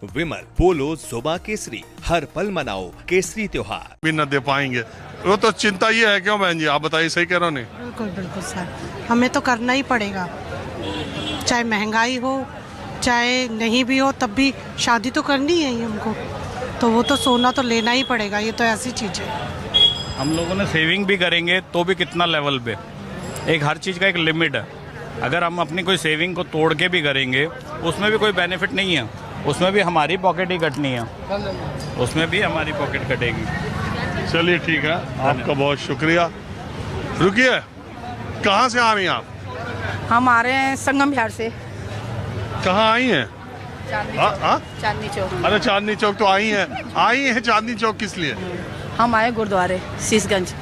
विमल, पोलो, जोबा केसरी, हर पल मनाओ केसरी त्योहार। भी न दे पाएंगे, वो तो चिंता ये है क्यों बहन जी, आप बताइए, सही कह रहा हूँ नहीं? बिल्कुल बिल्कुल सर, हमें तो करना ही पड़ेगा, चाहे महंगाई हो चाहे नहीं भी हो, तब भी शादी तो करनी है ही हमको, तो वो तो सोना तो लेना ही पड़ेगा, ये तो ऐसी चीज़ है। हम लोगों ने सेविंग भी करेंगे तो भी कितना लेवल पे, एक हर चीज़ का एक लिमिट है। अगर हम अपनी कोई सेविंग को तोड़ के भी करेंगे उसमें भी कोई बेनिफिट नहीं है, उसमें भी हमारी पॉकेट ही कटनी है, उसमें भी हमारी पॉकेट कटेगी। चलिए ठीक है, आपका बहुत शुक्रिया। रुकिए, कहाँ से आ रही हैं आप? हम आ रहे हैं संगम बिहार से। कहाँ आई हैं? चांदनी चौक। अरे चांदनी चौक तो आई हैं चांदनी चौक किस लिए? हम आए गुरुद्वारे शीशगंज।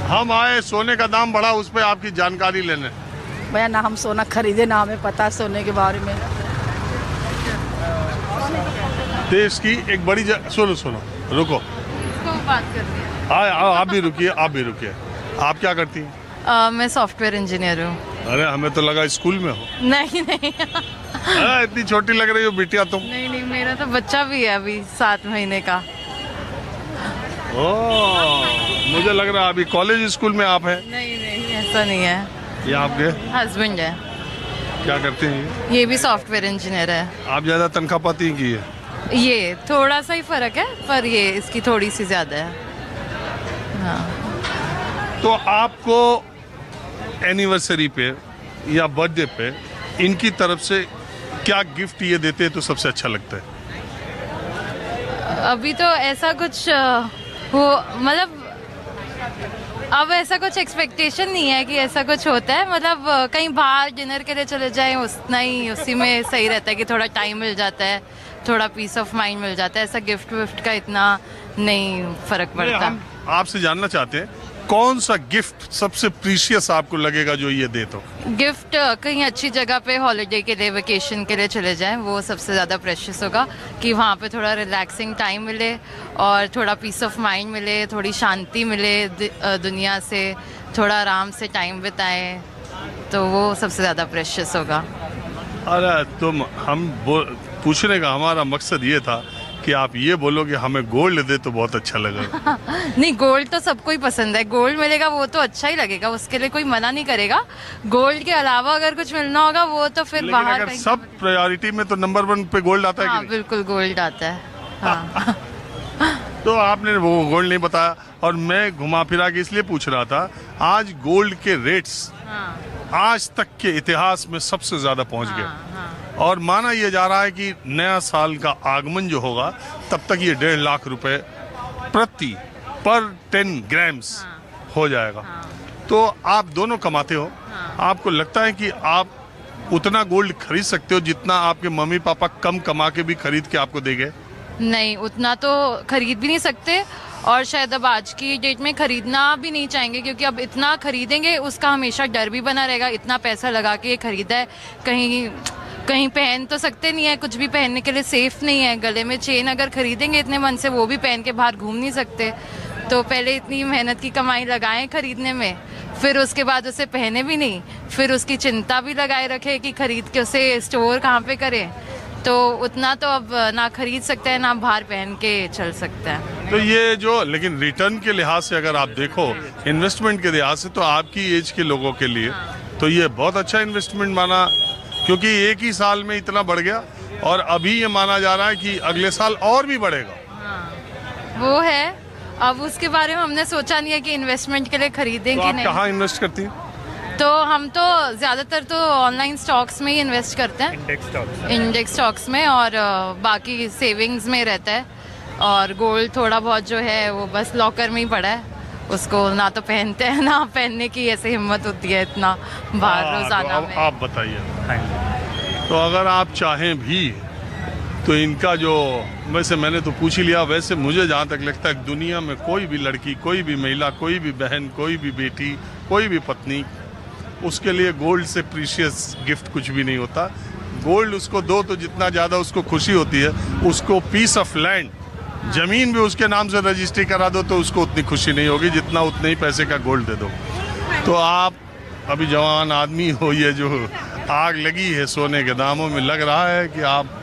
हम आए सोने का दाम बढ़ा, उस पर आपकी जानकारी लेने। भैया ना हम सोना खरीदे, ना हमें पता सोने के बारे में। देश की एक बड़ी सुनो रुको, बात करनी है। आप भी रुकिए, आप क्या करती हैं? मैं सॉफ्टवेयर इंजीनियर हूँ। अरे हमें तो लगा स्कूल में हो। नहीं इतनी छोटी लग रही हो बिटिया तुम। नहीं, मेरा तो बच्चा भी है अभी 7 महीने का। ओह, मुझे लग रहा है अभी कॉलेज स्कूल में आप हैं। नहीं ऐसा नहीं है, ये आपके हस्बैंड है, क्या करते हैं? ये भी सॉफ्टवेयर इंजीनियर है। आप ज्यादा तनख्वाह पाती हैं कि ये थोड़ा सा ही फर्क है, पर ये इसकी थोड़ी सी ज्यादा है। हाँ। तो आपको एनिवर्सरी पे या बर्थडे पे इनकी तरफ से क्या गिफ्ट ये देते हैं तो सबसे अच्छा लगता है? अभी तो ऐसा कुछ हो, मतलब अब ऐसा कुछ एक्सपेक्टेशन नहीं है कि ऐसा कुछ होता है, मतलब कहीं बाहर डिनर के लिए चले जाएं उतना ही, उसी में सही रहता है कि थोड़ा टाइम मिल जाता है, थोड़ा पीस ऑफ माइंड मिल जाता है। ऐसा गिफ्ट विफ्ट का इतना नहीं फर्क पड़ता। हम आपसे जानना चाहते हैं कौन सा गिफ्ट सबसे प्रीशियस आपको लगेगा जो ये दे तो? गिफ्ट कहीं अच्छी जगह पे हॉलिडे के लिए, वेकेशन के लिए चले जाएं, वो सबसे ज़्यादा प्रेशियस होगा कि वहाँ पे थोड़ा रिलैक्सिंग टाइम मिले और थोड़ा पीस ऑफ माइंड मिले, थोड़ी शांति मिले, दुनिया से थोड़ा आराम से टाइम बिताएं, तो वो सबसे ज़्यादा प्रेशियस होगा। अरे पूछने का हमारा मकसद ये था कि आप ये बोलो कि हमें गोल्ड दे तो बहुत अच्छा लगेगा। नहीं, गोल्ड तो सबको ही पसंद है, गोल्ड मिलेगा वो तो अच्छा ही लगेगा, उसके लिए कोई मना नहीं करेगा। गोल्ड के अलावा अगर कुछ मिलना होगा वो तो फिर बाहर अगर सब प्रायोरिटी में तो नंबर 1 पे गोल्ड आता है। हाँ, बिल्कुल गोल्ड आता है। हाँ। तो आपने वो गोल्ड नहीं बताया, और मैं घुमा फिरा के इसलिए पूछ रहा था, आज गोल्ड के रेट्स आज तक के इतिहास में सबसे ज्यादा पहुंच गए, और माना यह जा रहा है कि नया साल का आगमन जो होगा तब तक ये 1.5 लाख रुपए पर 10 ग्राम्स हो जाएगा। तो आप दोनों कमाते हो, आपको लगता है कि आप उतना गोल्ड खरीद सकते हो जितना आपके मम्मी पापा कम कमा के भी खरीद के आपको देंगे? नहीं, उतना तो खरीद भी नहीं सकते, और शायद अब आज की डेट में खरीदना भी नहीं चाहेंगे, क्योंकि अब इतना खरीदेंगे उसका हमेशा डर भी बना रहेगा। इतना पैसा लगा के खरीदा है, कहीं पहन तो सकते नहीं है, कुछ भी पहनने के लिए सेफ नहीं है। गले में चेन अगर खरीदेंगे इतने मन से, वो भी पहन के बाहर घूम नहीं सकते। तो पहले इतनी मेहनत की कमाई लगाएं खरीदने में, फिर उसके बाद उसे पहने भी नहीं, फिर उसकी चिंता भी लगाए रखे कि खरीद के उसे स्टोर कहाँ पे करें। तो उतना तो अब ना खरीद सकते हैं ना बाहर पहन के चल सकता है। तो ये जो, लेकिन रिटर्न के लिहाज से अगर आप देखो, इन्वेस्टमेंट के लिहाज से, तो आपकी एज के लोगों के लिए तो ये बहुत अच्छा इन्वेस्टमेंट माना, क्योंकि एक ही साल में इतना बढ़ गया, और अभी ये माना जा रहा है कि अगले साल और भी बढ़ेगा। वो है, अब उसके बारे में हमने सोचा नहीं है कि इन्वेस्टमेंट के लिए खरीदें तो कि आप नहीं। कहाँ इन्वेस्ट करती हैं? तो हम तो ज्यादातर तो ऑनलाइन स्टॉक्स में ही इन्वेस्ट करते हैं, इंडेक्स स्टॉक्स में, और बाकी सेविंग्स में रहता है। और गोल्ड थोड़ा बहुत जो है वो बस लॉकर में ही पड़ा है, उसको ना तो पहनते हैं, ना पहनने की ऐसे हिम्मत होती है इतना बाहर रोजाना में। आप बताइए, तो अगर आप चाहें भी तो इनका जो, वैसे मैंने तो पूछ ही लिया, वैसे मुझे जहाँ तक लगता है दुनिया में कोई भी लड़की, कोई भी महिला, कोई भी बहन, कोई भी बेटी, कोई भी पत्नी, उसके लिए गोल्ड से प्रीशियस गिफ्ट कुछ भी नहीं होता। गोल्ड उसको दो तो जितना ज़्यादा उसको खुशी होती है, उसको पीस ऑफ लैंड, जमीन भी उसके नाम से रजिस्ट्री करा दो तो उसको उतनी खुशी नहीं होगी जितना उतने ही पैसे का गोल्ड दे दो। तो आप अभी जवान आदमी हो, ये जो आग लगी है सोने के दामों में, लग रहा है कि आप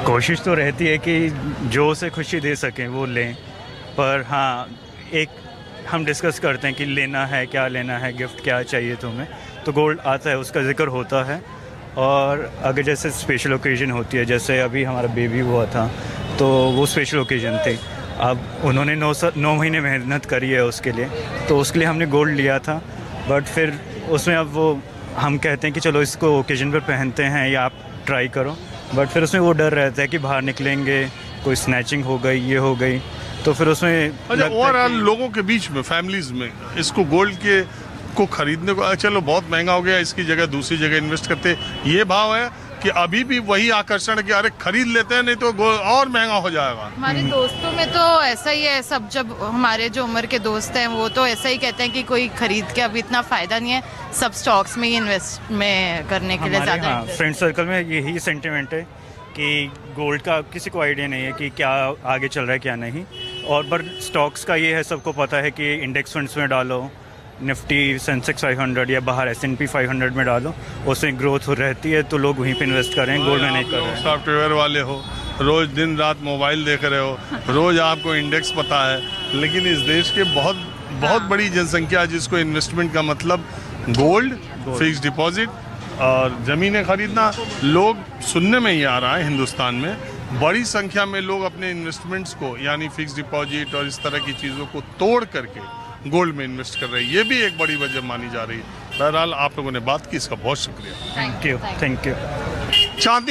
कोशिश तो रहती है कि जो उसे खुशी दे सकें वो लें, पर हाँ एक हम डिस्कस करते हैं कि लेना है, क्या लेना है, गिफ्ट क्या चाहिए तुम्हें, तो गोल्ड आता है, उसका जिक्र होता है। और अगर जैसे स्पेशल ओकेजन होती है, जैसे अभी हमारा बेबी हुआ था तो वो स्पेशल ओकेजन थी, अब उन्होंने 9 महीने मेहनत करी है उसके लिए, तो उसके लिए हमने गोल्ड लिया था। बट फिर उसमें अब वो हम कहते हैं कि चलो इसको ओकेजन पर पहनते हैं या आप ट्राई करो, बट फिर उसमें वो डर रहता है कि बाहर निकलेंगे कोई स्नैचिंग हो गई, ये हो गई, तो फिर उसमें अच्छा ओवरऑल लोगों के बीच में, फैमिलीज में इसको गोल्ड के को खरीदने को चलो बहुत महंगा हो गया, इसकी जगह दूसरी जगह इन्वेस्ट करते, ये भाव है कि अभी भी वही आकर्षण कि अरे खरीद लेते हैं नहीं तो गोल्ड और महंगा हो जाएगा। हमारे दोस्तों में तो ऐसा ही है सब, जब हमारे जो उम्र के दोस्त हैं वो तो ऐसा ही कहते हैं कि कोई खरीद के अभी इतना फ़ायदा नहीं है, सब स्टॉक्स में ही इन्वेस्ट में करने के लिए ज़्यादा। हाँ, फ्रेंड सर्कल में यही सेंटिमेंट है कि गोल्ड का किसी को आइडिया नहीं है कि क्या आगे चल रहा है क्या नहीं, और पर स्टॉक्स का ये है, सबको पता है कि इंडेक्स फंड्स में डालो, निफ्टी, सेंसेक्स 500 या बाहर S&P 500 में डालो, उसमें ग्रोथ रहती है, तो लोग वहीं पे इन्वेस्ट कर रहे हैं, गोल्ड में नहीं कर रहे हैं। सॉफ्टवेयर वाले हो, रोज दिन रात मोबाइल देख रहे हो, रोज आपको इंडेक्स पता है, लेकिन इस देश के बहुत बड़ी जनसंख्या है जिसको इन्वेस्टमेंट का मतलब गोल्ड, फिक्स डिपॉजिट और ज़मीनें खरीदना। लोग सुनने में ही आ रहा है हिंदुस्तान में बड़ी संख्या में लोग अपने इन्वेस्टमेंट्स को यानी फिक्स डिपॉजिट और इस तरह की चीज़ों को तोड़ करके गोल्ड में इन्वेस्ट कर रहे हैं, ये भी एक बड़ी वजह मानी जा रही है। बहरहाल आप लोगों ने बात की, इसका बहुत शुक्रिया। Thank you. चांदी